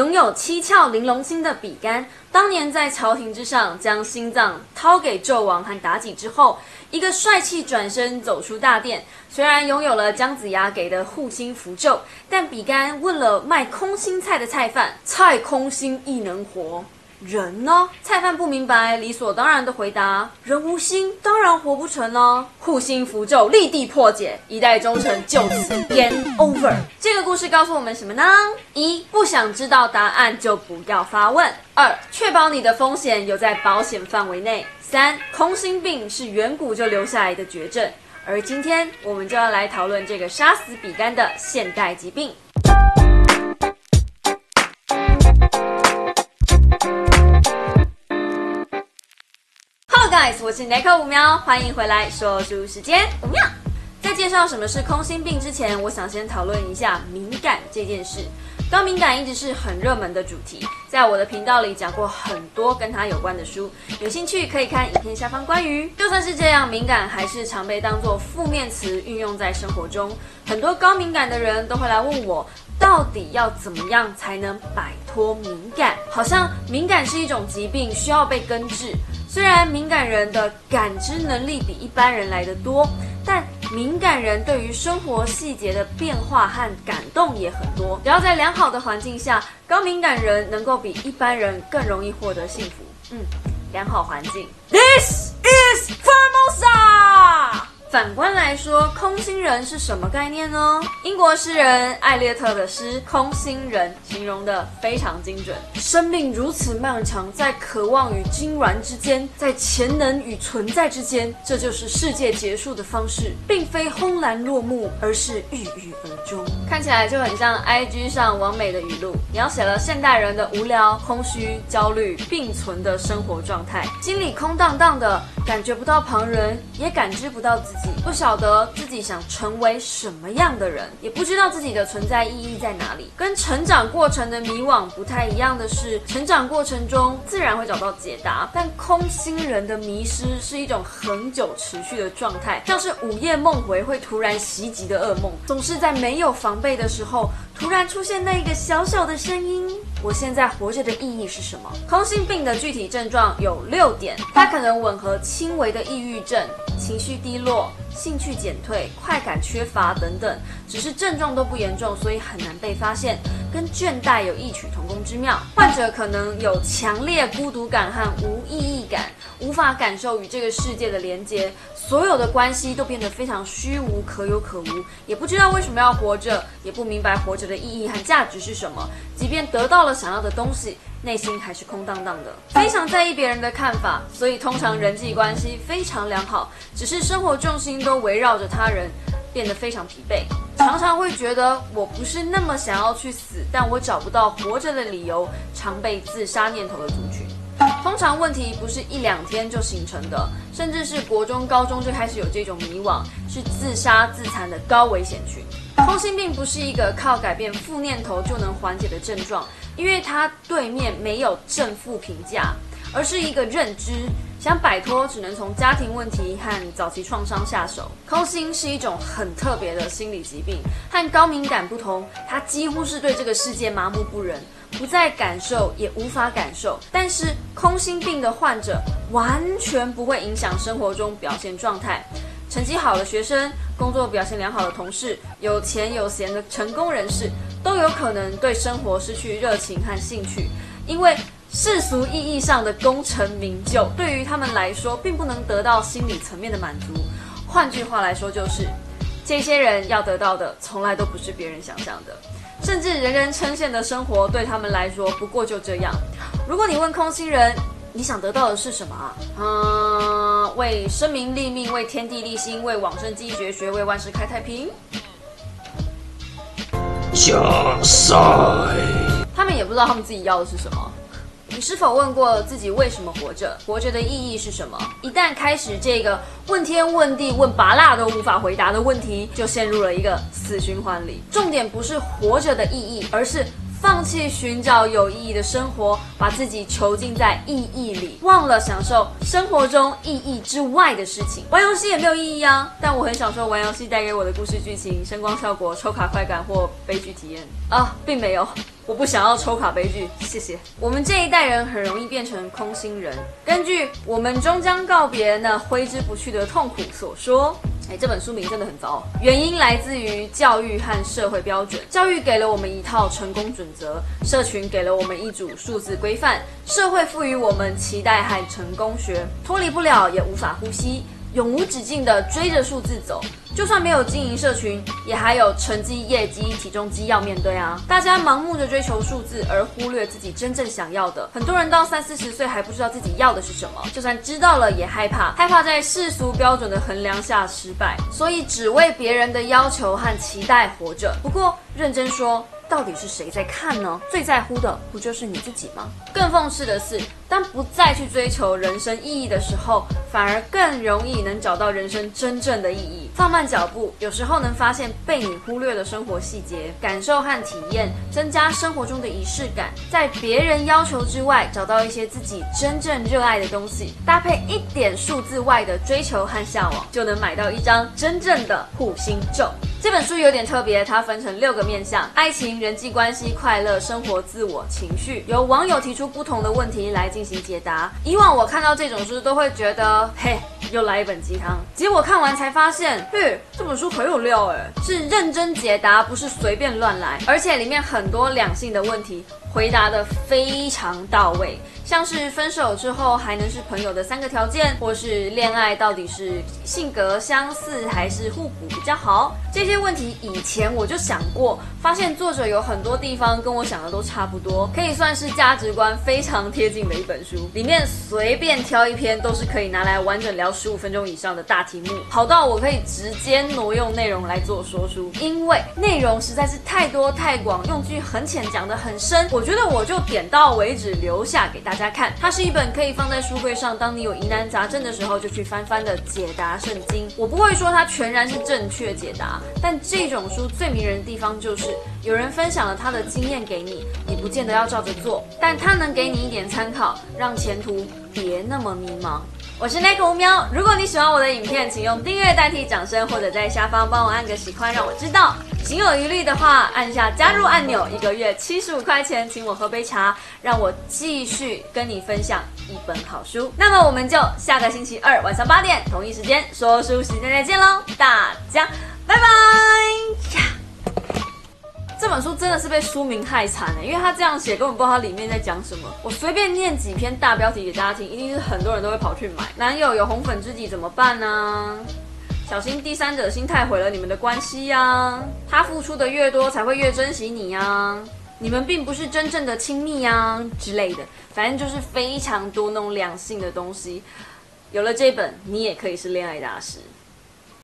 拥有七窍玲珑心的比干，当年在朝廷之上将心脏掏给纣王和妲己之后，一个帅气转身走出大殿。虽然拥有了姜子牙给的护心符咒，但比干问了卖空心菜的菜贩：“菜空心亦能活？人呢？”菜贩不明白，理所当然的回答：“人无心，当然活不成了。”护心符咒立地破解，一代忠臣就此 game over。这个故事告诉我们什么呢？一、不想知道答案就不要发问。二、确保你的风险有在保险范围内。三、空心病是远古就留下来的绝症，而今天我们就要来讨论这个杀死比干的现代疾病。Guys， 我是Neko 五喵，欢迎回来说书时间五喵。在介绍什么是空心病之前，我想先讨论一下敏感这件事。高敏感一直是很热门的主题，在我的频道里讲过很多跟它有关的书，有兴趣可以看影片下方关于。就算是这样，敏感还是常被当作负面词运用在生活中。很多高敏感的人都会来问我，到底要怎么样才能摆脱敏感？好像敏感是一种疾病，需要被根治。虽然敏感人的感知能力比一般人来得多，但敏感人对于生活细节的变化和感动也很多。只要在良好的环境下，高敏感人能够比一般人更容易获得幸福。良好环境。This is Formosa。反观来说，空心人是什么概念呢？英国诗人艾略特的诗《空心人》形容的非常精准。生命如此漫长，在渴望与痉挛之间，在潜能与存在之间，这就是世界结束的方式，并非轰然落幕，而是郁郁而终。看起来就很像 IG 上完美的语录，描写了现代人的无聊、空虚、焦虑并存的生活状态，心里空荡荡的，感觉不到旁人，也感知不到自己。不晓得自己想成为什么样的人，也不知道自己的存在意义在哪里。跟成长过程的迷惘不太一样的是，成长过程中自然会找到解答，但空心人的迷失是一种很久持续的状态，像是午夜梦回会突然袭击的噩梦，总是在没有防备的时候，突然出现那一个小小的声音：我现在活着的意义是什么？空心病的具体症状有6点，它可能吻合轻微的抑郁症、情绪低落、兴趣减退、快感缺乏等等，只是症状都不严重，所以很难被发现，跟倦怠有异曲同工之妙。患者可能有强烈孤独感和无意义感，无法感受与这个世界的连结，所有的关系都变得非常虚无，可有可无，也不知道为什么要活着，也不明白活着的意义和价值是什么。即便得到了想要的东西，内心还是空荡荡的，非常在意别人的看法，所以通常人际关系非常良好，只是生活重心都围绕着他人，变得非常疲惫，常常会觉得我不是那么想要去死，但我找不到活着的理由，常被自杀念头的族群。通常问题不是1-2天就形成的，甚至是国中、高中就开始有这种迷惘，是自杀自残的高危险群。空心病不是一个靠改变负念头就能缓解的症状，因为它对面没有正负评价，而是一个认知。想摆脱，只能从家庭问题和早期创伤下手。空心是一种很特别的心理疾病，和高敏感不同，它几乎是对这个世界麻木不仁，不再感受，也无法感受。但是空心病的患者完全不会影响生活中表现状态。成绩好的学生、工作表现良好的同事、有钱有闲的成功人士，都有可能对生活失去热情和兴趣，因为世俗意义上的功成名就，对于他们来说，并不能得到心理层面的满足。换句话来说，就是这些人要得到的，从来都不是别人想象的，甚至人人称羡的生活，对他们来说，不过就这样。如果你问空心人，你想得到的是什么啊？为生民立命，为天地立心，为往生继绝学，为万世开太平。下塞，他们也不知道他们自己要的是什么。你是否问过自己为什么活着？活着的意义是什么？一旦开始这个问天问地问拔蜡都无法回答的问题，就陷入了一个死循环里。重点不是活着的意义，而是放弃寻找有意义的生活，把自己囚禁在意义里，忘了享受生活中意义之外的事情。玩游戏也没有意义啊，但我很享受玩游戏带给我的故事剧情、声光效果、抽卡快感或悲剧体验啊，并没有。我不想要抽卡悲剧，谢谢。我们这一代人很容易变成空心人。根据我们终将告别那挥之不去的痛苦所说，这本书名真的很糟。原因来自于教育和社会标准。教育给了我们一套成功准则，社群给了我们一组数字规范，社会赋予我们期待和成功学，脱离不了也无法呼吸，永无止境地追着数字走。就算没有经营社群，也还有成绩、业绩、体重机要面对啊！大家盲目的追求数字，而忽略自己真正想要的。很多人到30-40岁还不知道自己要的是什么，就算知道了也害怕在世俗标准的衡量下失败，所以只为别人的要求和期待活着。不过认真说，到底是谁在看呢？最在乎的不就是你自己吗？更讽刺的是，当不再去追求人生意义的时候，反而更容易能找到人生真正的意义。放慢脚步，有时候能发现被你忽略的生活细节、感受和体验，增加生活中的仪式感。在别人要求之外，找到一些自己真正热爱的东西，搭配一点数字外的追求和向往，就能买到一张真正的护心咒。这本书有点特别，它分成6个面向：爱情、人际关系、快乐、生活、自我、情绪。由网友提出不同的问题来进行解答。以往我看到这种书都会觉得，嘿，又来一本鸡汤。结果看完才发现，这本书很有料是认真解答，不是随便乱来。而且里面很多两性的问题回答得非常到位，像是分手之后还能是朋友的3个条件，或是恋爱到底是性格相似还是互补比较好。这些问题以前我就想过，发现作者有很多地方跟我想的都差不多，可以算是价值观非常贴近的一本书。里面随便挑一篇都是可以拿来完整聊15分钟以上的大题目，好到我可以直接挪用内容来做说书，因为内容实在是太多太广，用句很浅讲得很深，我觉得我就点到为止，留下给大家看。它是一本可以放在书柜上，当你有疑难杂症的时候就去翻翻的解答圣经。我不会说它全然是正确解答，但这种书最迷人的地方就是有人分享了他的经验给你，你不见得要照着做，但他能给你一点参考，让前途别那么迷茫。我是奈可无喵，如果你喜欢我的影片，请用订阅代替掌声，或者在下方帮我按个喜欢让我知道。行有余力的话，按下加入按钮，1个月75块钱，请我喝杯茶，让我继续跟你分享一本好书。那么我们就下个星期2晚上8点同一时间说书时间再见喽，大家拜拜。这本书真的是被书名害惨因为他这样写根本不知道它里面在讲什么。我随便念几篇大标题给大家听，一定是很多人都会跑去买。男友有红粉知己怎么办呢？小心第三者心态毁了你们的关系呀！他付出的越多才会越珍惜你呀！你们并不是真正的亲密呀之类的，反正就是非常多那种两性的东西。有了这本，你也可以是恋爱大师。